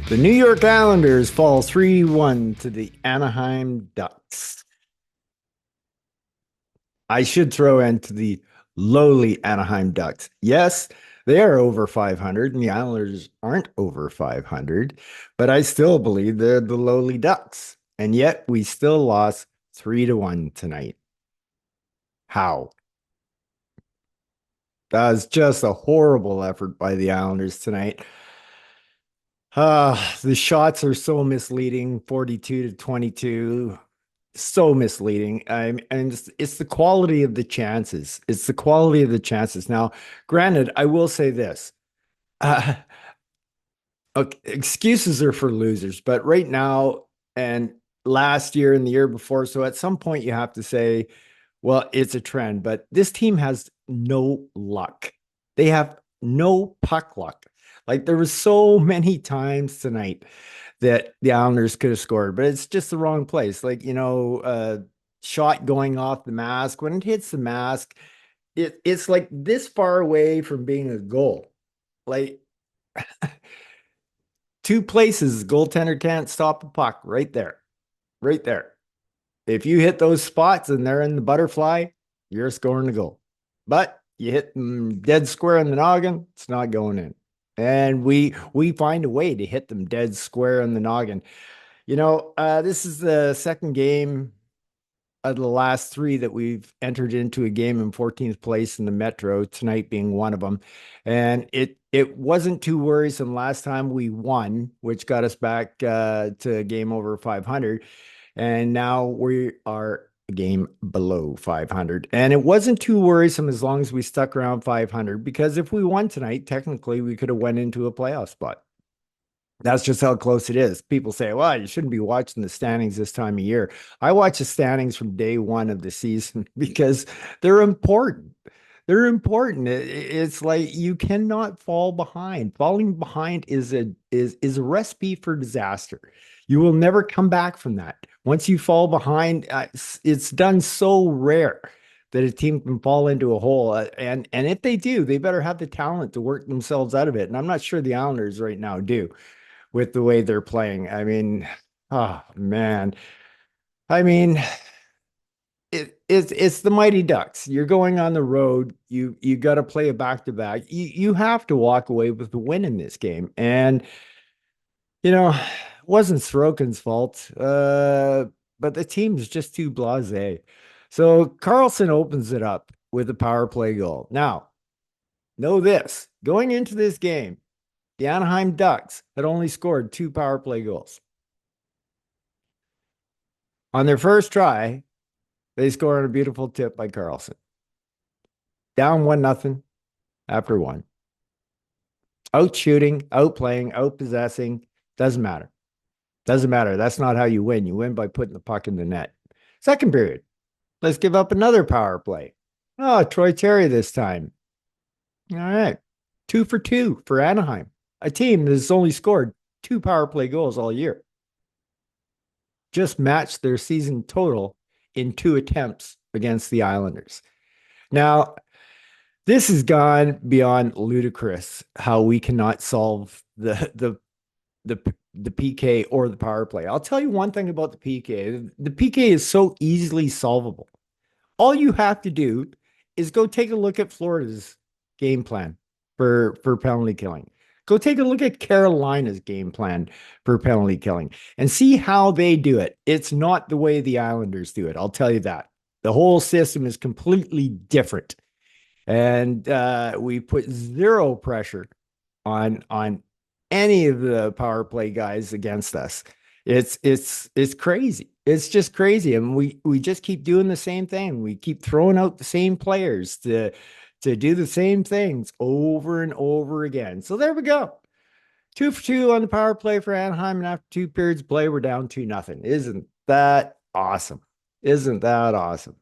The New York Islanders fall 3-1 to the Anaheim Ducks. I should throw into the lowly Anaheim Ducks. Yes, they are over 500 and the Islanders aren't over 500, but I still believe they're the lowly Ducks. And yet we still lost 3-1 tonight. How? That was just a horrible effort by the Islanders tonight. The shots are so misleading, 42 to 22. So misleading. And it's the quality of the chances. It's the quality of the chances. Now, granted, I will say this. Uh, okay, excuses are for losers, but right now and last year and the year before, so at some point you have to say, well, it's a trend, but this team has no luck. They have no puck luck. Like there was so many times tonight that the Islanders could have scored, but it's just the wrong place. Like, shot going off the mask. When it hits the mask, it's like this far away from being a goal. Like two places, goaltender can't stop the puck right there. Right there. If you hit those spots and they're in the butterfly, you're scoring a goal. But you hit them dead square in the noggin, it's not going in. And we find a way to hit them dead square in the noggin. This is the second game of the last three that we've entered into a game in 14th place in the Metro, tonight being one of them. And it wasn't too worrisome last time we won, which got us back to a game over 500. And now we are a game below 500. And it wasn't too worrisome as long as we stuck around 500, because if we won tonight, technically we could have went into a playoff spot. That's just how close it is. People say, well, you shouldn't be watching the standings this time of year. I watch the standings from day one of the season because they're important. They're important. It's like you cannot fall behind. Falling behind is a recipe for disaster. You will never come back from that. Once you fall behind, it's done so rare that a team can fall into a hole. And if they do, they better have the talent to work themselves out of it. And I'm not sure the Islanders right now do with the way they're playing. I mean, oh man. I mean, it's the Mighty Ducks. You're going on the road. You got to play a back to back. You have to walk away with the win in this game. And it wasn't Sorokin's fault. But the team's just too blasé. So Carlson opens it up with a power play goal. Now, know this, going into this game, the Anaheim Ducks had only scored 2 power play goals. On their first try, they score on a beautiful tip by Carlson. Down 1-0 after one. Out shooting, out playing, out possessing. Doesn't matter. Doesn't matter. That's not how you win. You win by putting the puck in the net. Second period. Let's give up another power play. Oh, Troy Terry this time. All right. 2 for 2 for Anaheim, a team that has only scored 2 power play goals all year. Just matched their season total in 2 attempts against the Islanders. Now, this has gone beyond ludicrous how we cannot solve the PK or the power play. I'll tell you one thing about the PK. The PK is so easily solvable. All you have to do is go take a look at Florida's game plan for penalty killing. Go take a look at Carolina's game plan for penalty killing and see how they do it. It's not the way the Islanders do it. I'll tell you that. The whole system is completely different. And we put zero pressure on any of the power play guys against us. It's crazy. It's just crazy. And we just keep doing the same thing. We keep throwing out the same players to do the same things over and over again. So there we go. 2 for 2 on the power play for Anaheim. And after 2 periods of play, we're down 2-0. Isn't that awesome? Isn't that awesome?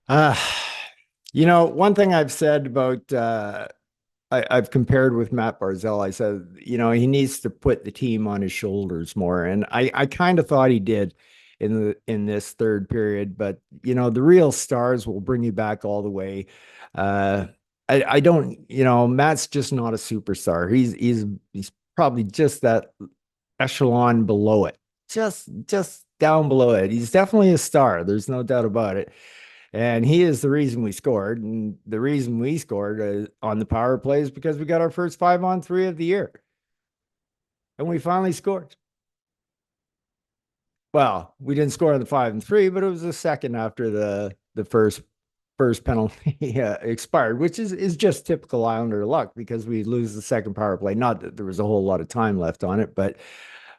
Uh, one thing I've said about I've compared with Matt Barzell. I said, he needs to put the team on his shoulders more. And I kind of thought he did in this third period, but the real stars will bring you back all the way. I don't, Matt's just not a superstar. He's probably just that echelon below it, just down below it. He's definitely a star. There's no doubt about it. And he is the reason we scored. And the reason we scored on the power play is because we got our first 5-on-3 of the year. And we finally scored. Well, we didn't score on the 5-and-3, but it was the second after the first penalty expired, which is just typical Islander luck because we lose the second power play. Not that there was a whole lot of time left on it, but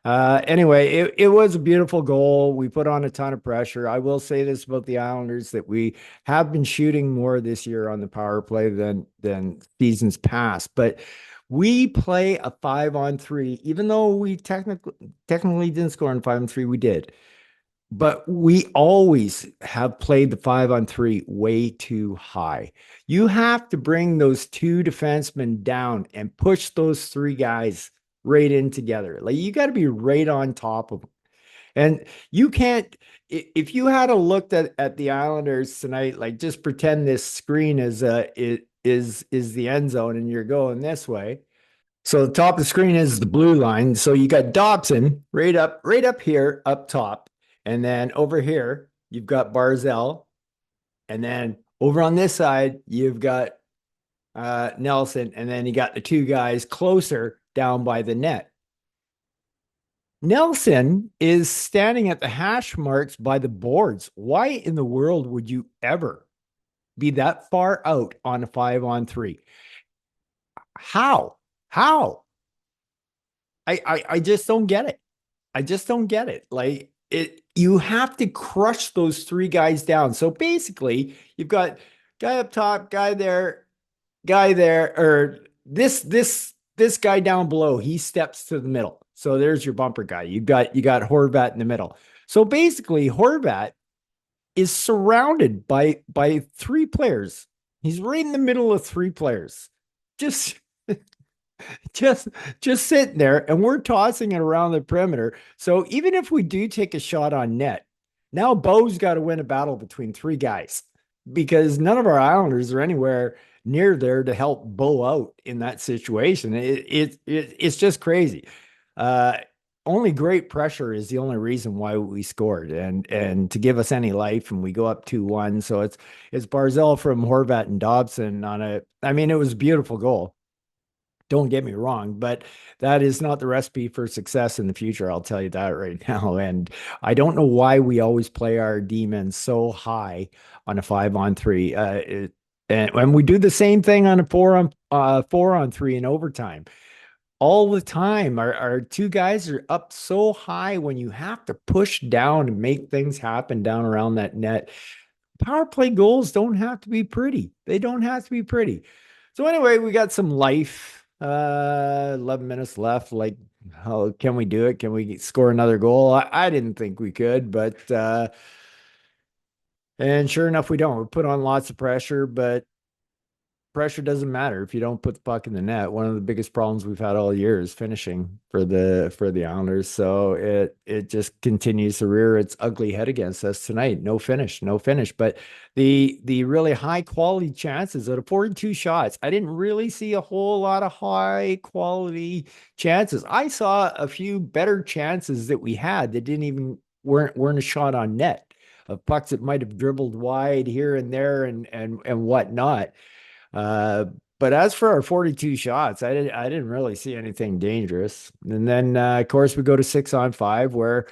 anyway, it was a beautiful goal. We put on a ton of pressure. I will say this about the Islanders that we have been shooting more this year on the power play than seasons past, but we play a 5-on-3, even though we technically didn't score on 5-and-3, we did. But we always have played the 5-on-3 way too high. You have to bring those two defensemen down and push those three guys right in together. Like you got to be right on top of them. And you can't, if you had a look at the Islanders tonight, like just pretend this screen is the end zone and you're going this way. So the top of the screen is the blue line. So you got Dobson right up here, up top. And then over here, you've got Barzell. And then over on this side, you've got Nelson. And then you got the two guys closer down by the net. Nelson is standing at the hash marks by the boards. Why in the world would you ever be that far out on a 5-on-3? How? How? I just don't get it. I just don't get it. Like it, you have to crush those three guys down. So basically, you've got guy up top, guy there, or this guy down below. He steps to the middle. So there's your bumper guy. You got Horvat in the middle. So basically, Horvat is surrounded by three players. He's right in the middle of three players. Just just just sitting there and we're tossing it around the perimeter. So even if we do take a shot on net, now Bo's got to win a battle between three guys because none of our Islanders are anywhere near there to help Bo out in that situation. It's just crazy. Uh, Only great pressure is the only reason why we scored and to give us any life and we go up 2-1. So it's Barzell from Horvat and Dobson on a I mean it was a beautiful goal. Don't get me wrong, but that is not the recipe for success in the future. I'll tell you that right now. And I don't know why we always play our demons so high on a 5-on-3. And we do the same thing on a 4-on-3 in overtime all the time. Our two guys are up so high when you have to push down and make things happen down around that net. Power play goals don't have to be pretty. They don't have to be pretty. So anyway, we got some life. 11 minutes left. Like, how can we do it? Can we score another goal? I didn't think we could, but and sure enough, we don't. We put on lots of pressure, but pressure doesn't matter if you don't put the puck in the net. One of the biggest problems we've had all year is finishing for the Islanders. So it just continues to rear its ugly head against us tonight. No finish, no finish. But the really high quality chances out of 42 shots, I didn't really see a whole lot of high quality chances. I saw a few better chances that we had that didn't even weren't a shot on net of pucks that might have dribbled wide here and there and whatnot. Uh, but as for our 42 shots, I didn't really see anything dangerous. And then of course we go to 6-on-5 where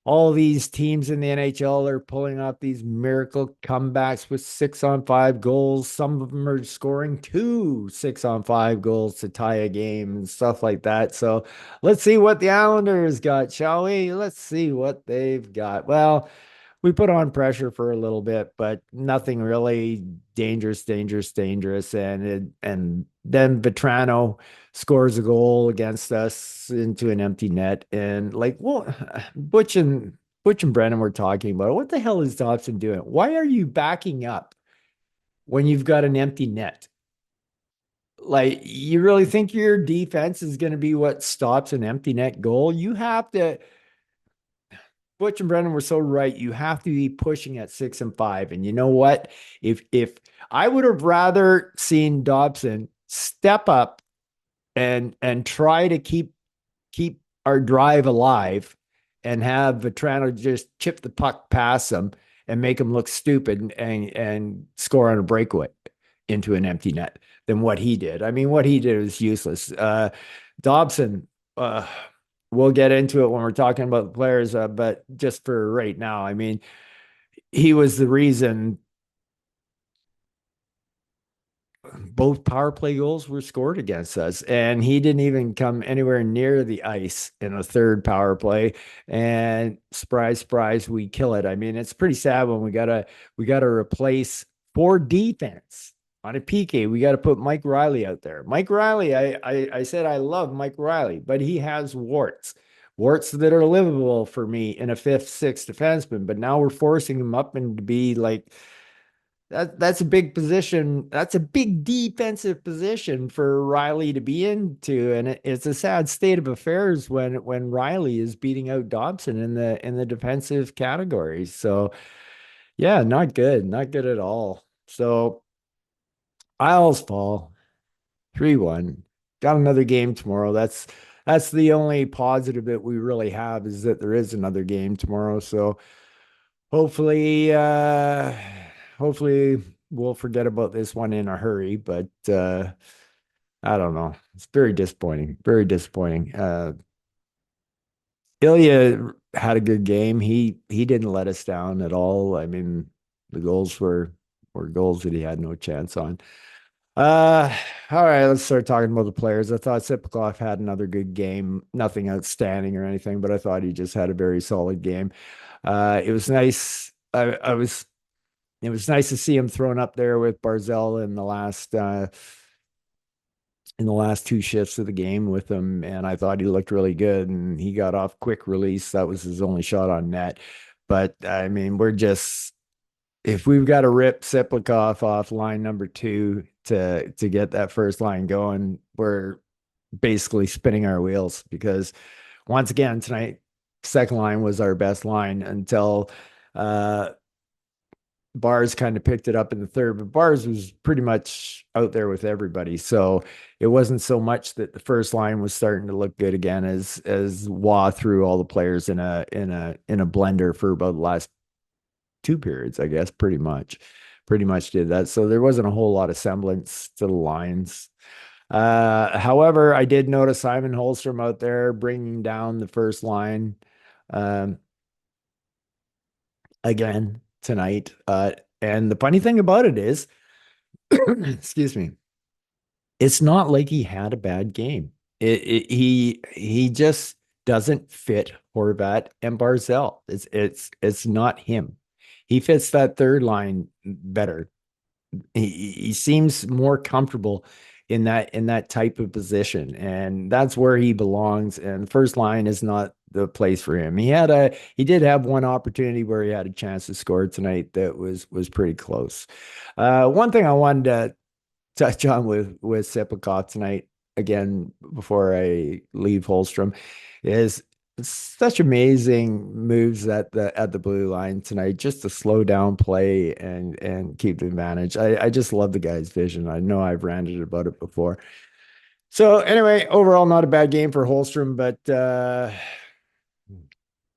all these teams in the NHL are pulling off these miracle comebacks with 6-on-5 goals. Some of them are scoring 2 6-on-5 goals to tie a game and stuff like that. So let's see what the Islanders got, shall we? Let's see what they've got. Well, we put on pressure for a little bit, but nothing really dangerous. And then Vetrano scores a goal against us into an empty net. And like, well, Butch and Brennan were talking about what the hell is Dobson doing? Why are you backing up when you've got an empty net? Like, you really think your defense is going to be what stops an empty net goal? You have to Butch and Brennan were so right. You have to be pushing at 6-and-5. And you know what? If I would have rather seen Dobson step up and try to keep our drive alive and have Vetrano just chip the puck past them and make them look stupid and score on a breakaway into an empty net than what he did. I mean, what he did was useless. Dobson, uh, we'll get into it when we're talking about the players, but just for right now, I mean, he was the reason both power play goals were scored against us, and he didn't even come anywhere near the ice in the third power play. And surprise, surprise, we kill it. I mean, it's pretty sad when we gotta replace for defense on a PK. We got to put Mike Riley out there. Mike Riley, I said I love Mike Riley, but he has warts that are livable for me in a fifth, sixth defenseman. But now we're forcing him up and to be like that's a big position. That's a big defensive position for Riley to be into, and it's a sad state of affairs when Riley is beating out Dobson in the defensive categories. So yeah, not good at all. So Isles fall 3-1. Got another game tomorrow. That's the only positive that we really have is that there is another game tomorrow. So hopefully, hopefully we'll forget about this one in a hurry, but I don't know. It's very disappointing. Very disappointing. Ilya had a good game. He didn't let us down at all. I mean, the goals were goals that he had no chance on. Uh, all right, let's start talking about the players. I thought Sipakov had another good game. Nothing outstanding or anything, but I thought he just had a very solid game. It was nice. I was It was nice to see him thrown up there with Barzell in the last two shifts of the game with him, and I thought he looked really good. And he got off quick release. That was his only shot on net. But I mean, we're just if we've got to rip Siplikov off line number two to get that first line going, we're basically spinning our wheels because once again tonight, second line was our best line until uh Bars kind of picked it up in the third, but Bars was pretty much out there with everybody. So it wasn't so much that the first line was starting to look good again as Wah threw all the players in a blender for about the last two periods, I guess, pretty much. Pretty much did that. So there wasn't a whole lot of semblance to the lines. However, I did notice Simon Holstrom out there bringing down the first line. Um, again tonight. And the funny thing about it is, excuse me, it's not like he had a bad game. He just doesn't fit Horvat and Barzell. It's not him. He fits that third line better. He seems more comfortable in that type of position, and that's where he belongs. And first line is not the place for him. He did have one opportunity where he had a chance to score tonight that was pretty close. One thing I wanted to touch on with Sipakov tonight again before I leave Holstrom is such amazing moves at the blue line tonight, just to slow down play and keep the advantage. I just love the guy's vision. I know I've ranted about it before. So anyway, overall, not a bad game for Holstrom, but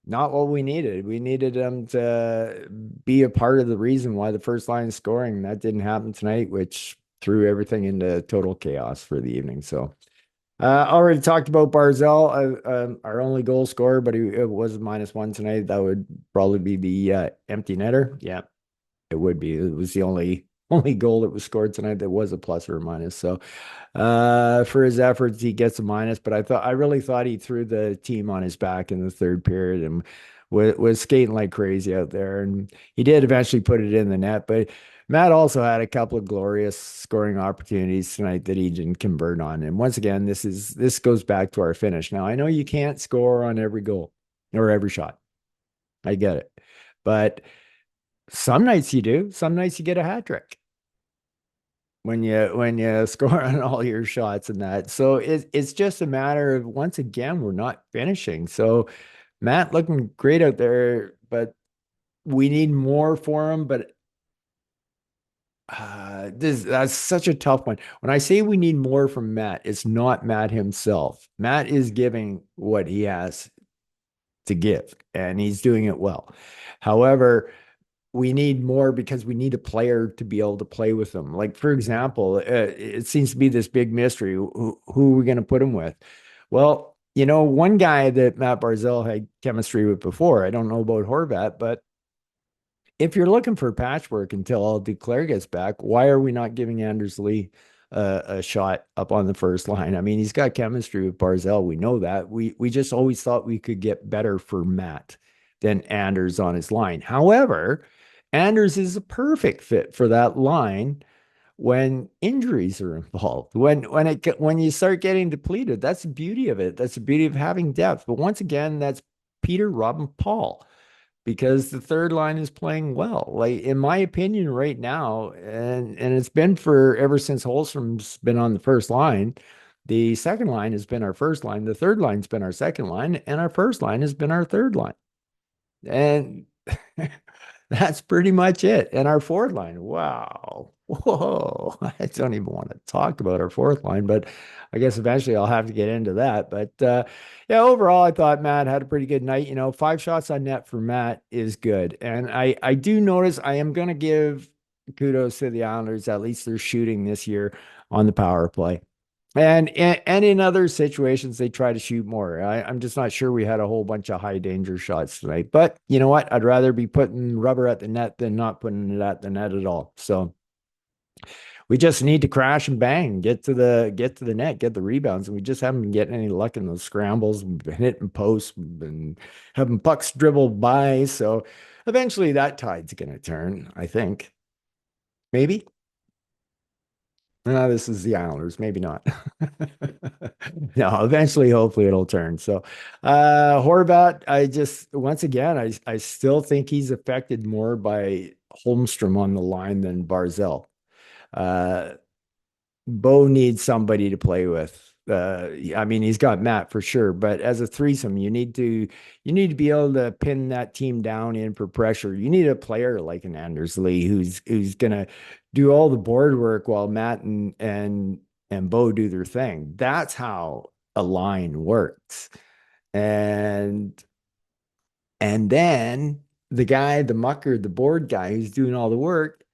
not what we needed. We needed him to be a part of the reason why the first line is scoring. That didn't happen tonight, which threw everything into total chaos for the evening. So already talked about Barzell, our only goal scorer, but it was -1 tonight. That would probably be the empty netter. Yeah, it would be. It was the only goal that was scored tonight that was a plus or a minus. So for his efforts, he gets a minus. But I really thought he threw the team on his back in the third period and was skating like crazy out there. And he did eventually put it in the net, but Matt also had a couple of glorious scoring opportunities tonight that he didn't convert on. And once again, this goes back to our finish. Now I know you can't score on every goal or every shot. I get it. But some nights you do. Some nights you get a hat trick when you score on all your shots and that. So it's just a matter of once again, we're not finishing. So Matt looking great out there, but we need more for him. But That's such a tough one. When I say we need more from Matt, it's not Matt himself. Matt is giving what he has to give, and he's doing it well. However, we need more because we need a player to be able to play with them. Like, for example, it seems to be this big mystery. Who are we going to put him with? Well, one guy that Matt Barzell had chemistry with before, I don't know about Horvat, but if you're looking for patchwork until Duclair gets back, why are we not giving Anders Lee a shot up on the first line? I mean, he's got chemistry with Barzell. We know that. We just always thought we could get better for Matt than Anders on his line. However, Anders is a perfect fit for that line when injuries are involved. When you start getting depleted, that's the beauty of it. That's the beauty of having depth. But once again, that's Peter, Robin, Paul, because the third line is playing well. Like, in my opinion, right now, and it's been for ever since Holmstrom's been on the first line. The second line has been our first line. The third line's been our second line, and our first line has been our third line. And that's pretty much it. And our fourth line, wow. Whoa. I don't even want to talk about our fourth line, but I guess eventually I'll have to get into that. But yeah, overall, I thought Matt had a pretty good night. 5 shots on net for Matt is good. And I do notice I am going to give kudos to the Islanders. At least they're shooting this year on the power play. And in other situations, they try to shoot more. I'm just not sure we had a whole bunch of high danger shots tonight. But you know what? I'd rather be putting rubber at the net than not putting it at the net at all. So we just need to crash and bang, get to the net, get the rebounds, and we just haven't been getting any luck in those scrambles. We've been hitting posts, we've been having pucks dribbled by. So eventually that tide's gonna turn, I think. Maybe. No, this is the Islanders. Maybe not. No, eventually, hopefully it'll turn. So, Horvat, once again, I still think he's affected more by Holmstrom on the line than Barzell. Uh, Bo needs somebody to play with. I mean, he's got Matt for sure, but as a threesome, you need to be able to pin that team down in for pressure. You need a player like an Anders Lee who's gonna do all the board work while Matt and Bo do their thing. That's how a line works. And and then the guy, the mucker, the board guy who's doing all the work,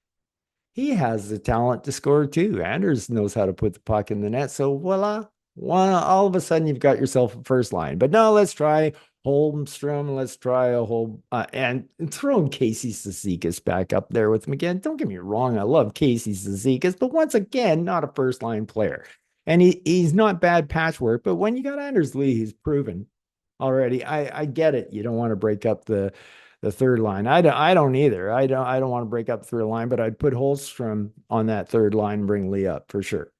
he has the talent to score too. Anders knows how to put the puck in the net. So voila, all of a sudden you've got yourself a first line. But no, let's try Holmstrom. Let's try a whole and throwing Casey Cizikas back up there with him again. Don't get me wrong, I love Casey Cizikas, but once again, not a first line player. And he's not bad patchwork, but when you got Anders Lee, he's proven already. I get it. You don't want to break up the third line. I don't either. I don't want to break up the third line, but I'd put Holstrom on that third line and bring Lee up for sure.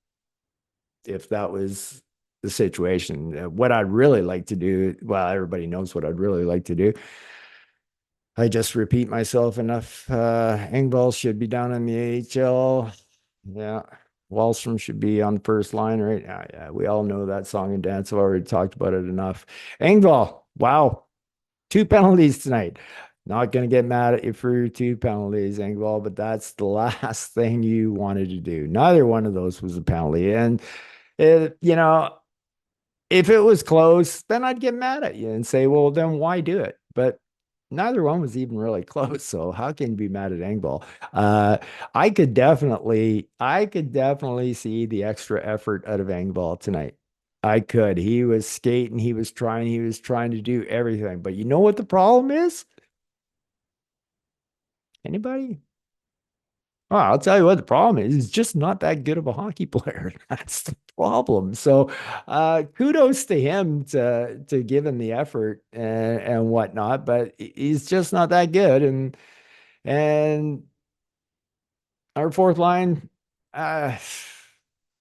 If that was the situation. What I'd really like to do, well, everybody knows what I'd really like to do. I just repeat myself enough. Engvall should be down in the AHL. Yeah. Wallstrom should be on the first line, right? Yeah, we all know that song and dance. I've already talked about it enough. Engvall, wow, 2 penalties tonight. Not going to get mad at you for your 2 penalties, Engvall, but that's the last thing you wanted to do. Neither one of those was a penalty. And, if it was close, then I'd get mad at you and say, well, then why do it? But neither one was even really close. So how can you be mad at Engvall? Uh, I could definitely see the extra effort out of Engvall tonight. I could. He was skating, he was trying to do everything. But you know what the problem is? Anybody? Oh, I'll tell you what the problem is. He's just not that good of a hockey player. That's the problem. So kudos to him to give him the effort and whatnot, but he's just not that good. And our fourth line, uh,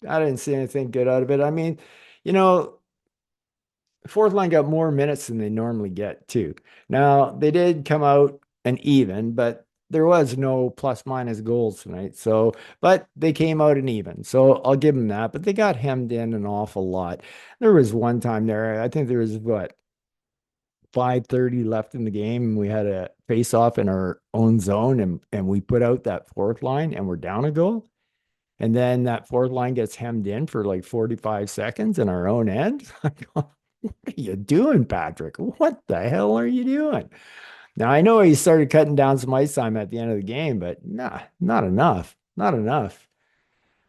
I didn't see anything good out of it. I mean, you know, fourth line got more minutes than they normally get too. Now they did come out an even, but there was no plus minus goals tonight. So, but they came out an even. So I'll give them that. But they got hemmed in an awful lot. There was one time there, I think there was what 5:30 left in the game, and we had a face off in our own zone, and we put out that fourth line, and we're down a goal. And then that fourth line gets hemmed in for like 45 seconds in our own end. What are you doing, Patrick? What the hell are you doing? Now I know he started cutting down some ice time at the end of the game, but nah, not enough. Not enough.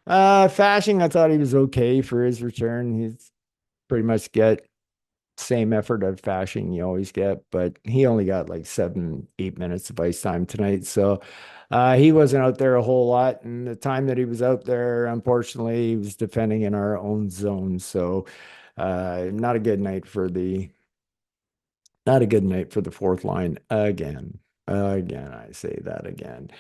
Fashing, I thought he was okay for his return. He's pretty much get same effort of Fashing you always get, but he only got like 7, 8 minutes of ice time tonight. So he wasn't out there a whole lot. And the time that he was out there, unfortunately, he was defending in our own zone. So not a good night for the not a good night for the fourth line again. Again, I say that again.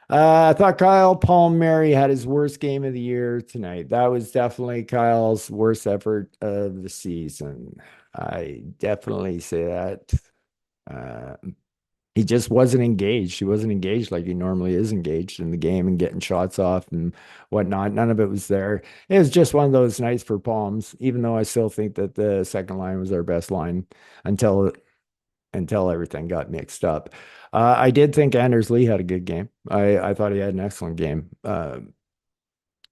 I thought Kyle Palmieri had his worst game of the year tonight. That was definitely Kyle's worst effort of the season. I definitely say that. Uh, he just wasn't engaged. He wasn't engaged like he normally is engaged in the game and getting shots off and whatnot. None of it was there. It was just one of those nights for Palms, even though I still think that the second line was our best line until everything got mixed up. I did think Anders Lee had a good game. I thought he had an excellent game.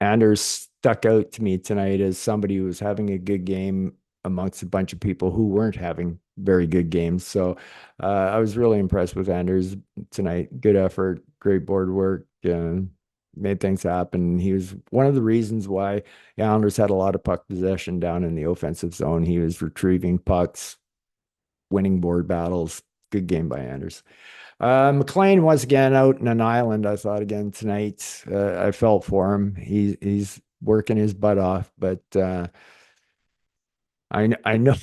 Anders stuck out to me tonight as somebody who was having a good game amongst a bunch of people who weren't having very good games. So I was really impressed with Anders tonight. Good effort, great board work, made things happen. He was one of the reasons why the Islanders had a lot of puck possession down in the offensive zone. He was retrieving pucks, winning board battles. Good game by Anders. McLean once again out in an island. I thought again tonight. I felt for him. He's working his butt off, but I know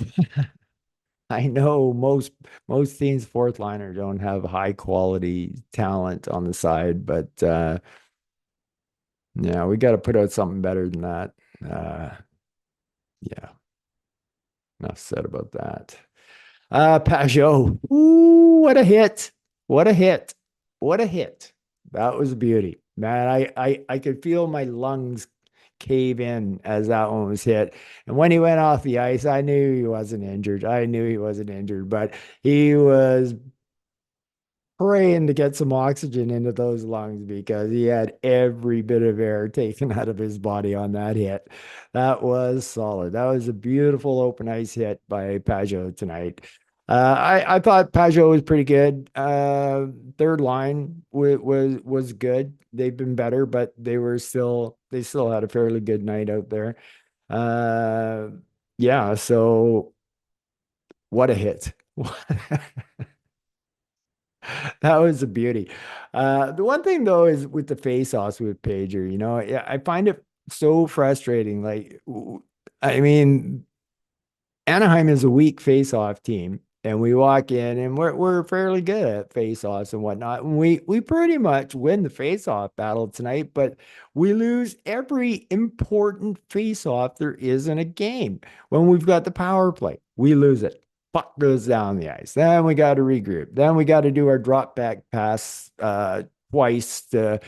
I know most teams fourth liner don't have high quality talent on the side, but yeah, we got to put out something better than that. Uh, yeah, enough said about that. Pajot. Ooh, what a hit. What a hit. What a hit. That was a beauty. Man, I could feel my lungs cave in as that one was hit. And when he went off the ice, I knew he wasn't injured. I knew he wasn't injured, but he was praying to get some oxygen into those lungs because he had every bit of air taken out of his body on that hit. That was solid. That was a beautiful open ice hit by Pajot tonight. I thought Pajot was pretty good. Third line was good. They've been better, but they still had a fairly good night out there. Uh, yeah. So what a hit! That was a beauty. The one thing though is with the face-offs with Pager, yeah, I find it so frustrating. Like, I mean, Anaheim is a weak face-off team, and we walk in and we're fairly good at face-offs and whatnot. And we pretty much win the face-off battle tonight, but we lose every important face-off there is in a game. When we've got the power play, we lose it. Puck goes down the ice. Then we got to regroup. Then we got to do our drop back pass twice to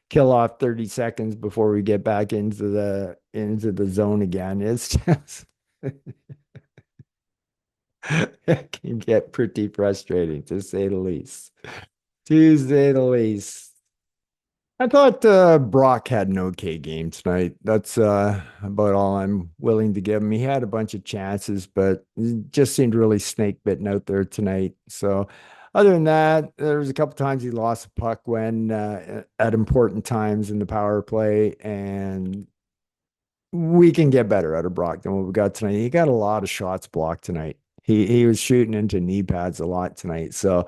kill off 30 seconds before we get back into the zone again. It's just it can get pretty frustrating to say the least. To say the least. I thought Brock had an okay game tonight. That's about all I'm willing to give him. He had a bunch of chances, but he just seemed really snake bitten out there tonight. So, other than that, there was a couple times he lost a puck when at important times in the power play, and we can get better out of Brock than what we got tonight. He got a lot of shots blocked tonight. He was shooting into knee pads a lot tonight. So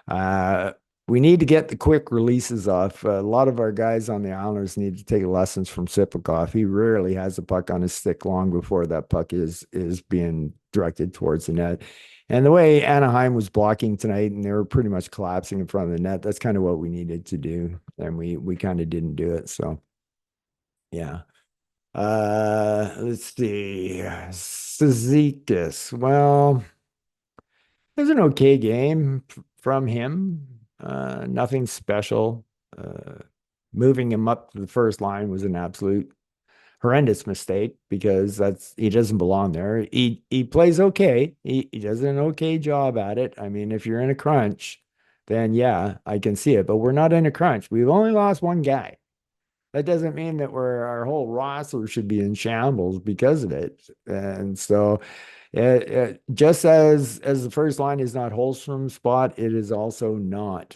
uh we need to get the quick releases off. A lot of our guys on the Islanders need to take lessons from Sipakov. He rarely has a puck on his stick long before that puck is being directed towards the net. And the way Anaheim was blocking tonight, and they were pretty much collapsing in front of the net, that's kind of what we needed to do, and we kind of didn't do it. So yeah. Let's see. Cizikas. Well, it was an okay game from him. Nothing special. Moving him up to the first line was an absolute horrendous mistake because he doesn't belong there. He plays okay. He does an okay job at it. I mean, if you're in a crunch, then yeah, I can see it. But we're not in a crunch. We've only lost one guy. That doesn't mean that our whole roster should be in shambles because of it. And so just as the first line is not Holmstrom's spot, it is also not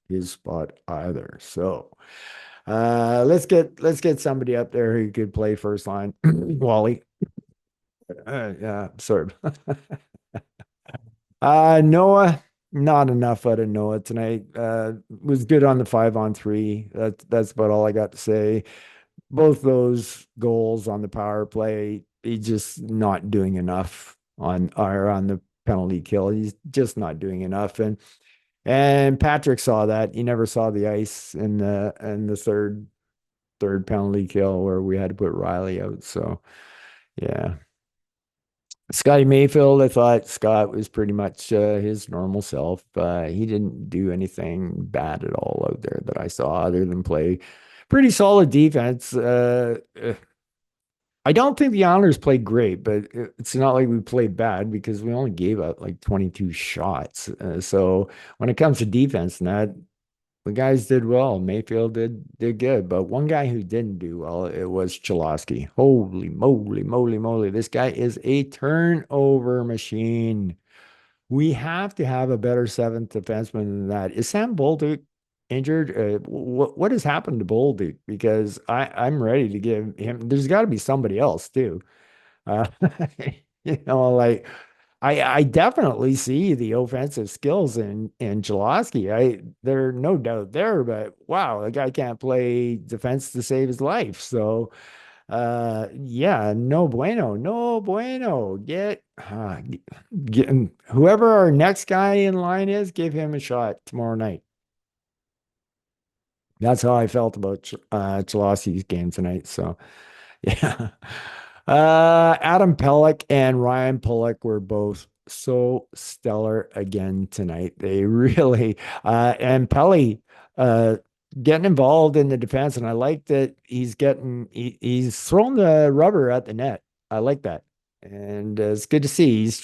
his spot either. So let's get somebody up there who could play first line. Wally. Yeah, sorry. Noah, not enough out of Noah tonight. Was good on the 5-on-3. That's about all I got to say. Both those goals on the power play, he's just not doing enough on the penalty kill. He's just not doing enough. And Patrick saw that. He never saw the ice in the third penalty kill where we had to put Riley out. So yeah. Scotty Mayfield, I thought Scott was pretty much his normal self. He didn't do anything bad at all out there that I saw, other than play pretty solid defense. I don't think the Islanders played great, but it's not like we played bad because we only gave up like 22 shots. So when it comes to defense, and that the guys did well. Mayfield did good, but one guy who didn't do well, it was Cholowski. Holy moly, moly, moly! This guy is a turnover machine. We have to have a better seventh defenseman than that. Is Sam Bolduc injured? What has happened to Bolduc? Because I'm ready to give him. There's got to be somebody else too. Uh, like I definitely see the offensive skills in Cholowski. There are no doubt there, but wow, the guy can't play defense to save his life. So yeah, no bueno, no bueno. Get whoever our next guy in line is, give him a shot tomorrow night. That's how I felt about Cholowski's game tonight. So yeah. Adam Pelech and Ryan Pulock were both so stellar again tonight. They really and Pelly getting involved in the defense, and I like that he's throwing the rubber at the net. I like that. And it's good to see. He's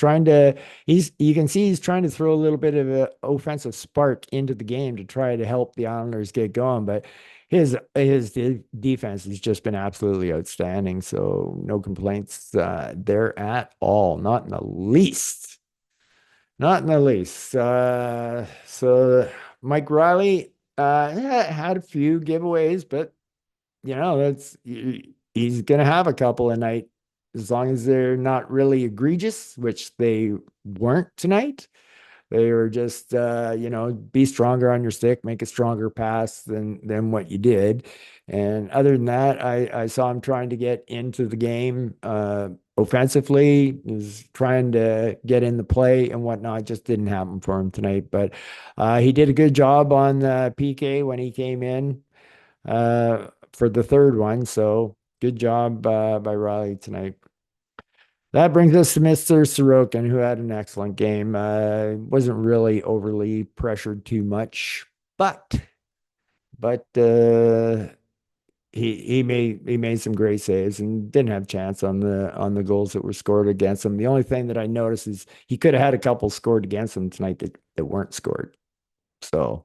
you can see he's trying to throw a little bit of an offensive spark into the game to try to help the Islanders get going. But defense has just been absolutely outstanding. So no complaints there at all. Not in the least. Not in the least. So Mike Riley had a few giveaways, but he's gonna have a couple a night as long as they're not really egregious, which they weren't tonight. They were just, be stronger on your stick, make a stronger pass than what you did. And other than that, I saw him trying to get into the game offensively. He was trying to get in the play and whatnot. It just didn't happen for him tonight. But he did a good job on PK when he came in for the third one. So good job by Riley tonight. That brings us to Mr. Sorokin, who had an excellent game. Wasn't really overly pressured too much, but he made some great saves and didn't have a chance on the goals that were scored against him. The only thing that I noticed is he could have had a couple scored against him tonight that weren't scored. So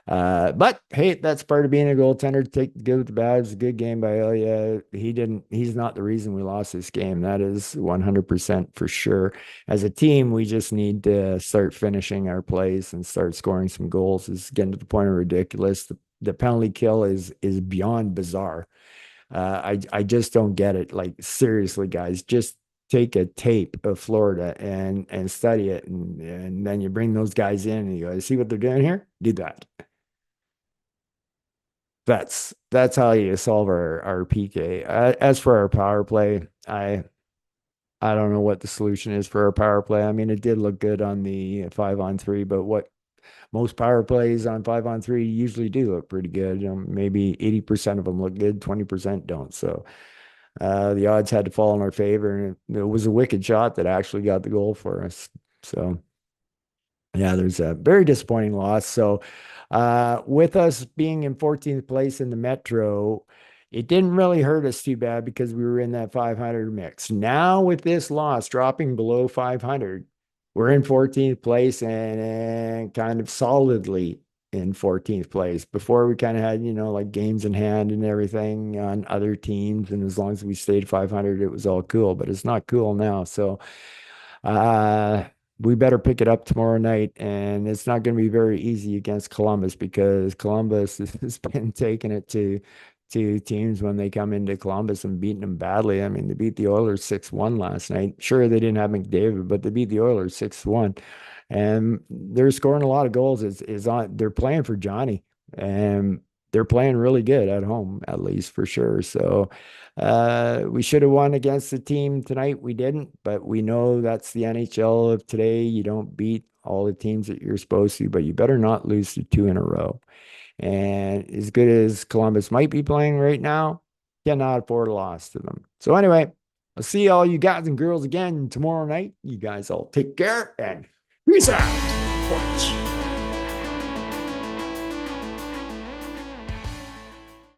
but hey, that's part of being a goaltender. Take the good with the bad. It was a good game by Ilya. He's not the reason we lost this game. That is 100% for sure. As a team, we just need to start finishing our plays and start scoring some goals. It's getting to the point of ridiculous. The penalty kill is beyond bizarre. I just don't get it. Like seriously, guys, just take a tape of Florida and study it, and then you bring those guys in and you go, see what they're doing here? Do that. That's how you solve our PK. As for our power play, I don't know what the solution is for our power play. I mean, it did look good on the 5-on-3, but what most power plays on 5-on-3 usually do look pretty good. Maybe 80% of them look good, 20% don't. So the odds had to fall in our favor, and it was a wicked shot that actually got the goal for us. So yeah, there's a very disappointing loss. So with us being in 14th place in the Metro, it didn't really hurt us too bad because we were in that 500 mix. Now with this loss dropping below 500, we're in 14th place and kind of solidly in 14th place. Before we kind of had, like games in hand and everything on other teams. And as long as we stayed 500, it was all cool, but it's not cool now. So, uh, we better pick it up tomorrow night, and it's not going to be very easy against Columbus because Columbus has been taking it to teams when they come into Columbus and beating them badly. I mean, they beat the Oilers 6-1 last night. Sure, they didn't have McDavid, but they beat the Oilers 6-1. And they're scoring a lot of goals. Is on they're playing for Johnny. And they're playing really good at home, at least for sure. So we should have won against the team tonight. We didn't, but we know that's the NHL of today. You don't beat all the teams that you're supposed to, but you better not lose to two in a row. And as good as Columbus might be playing right now, cannot afford a loss to them. So anyway, I'll see all you guys and girls again tomorrow night. You guys all take care and peace out.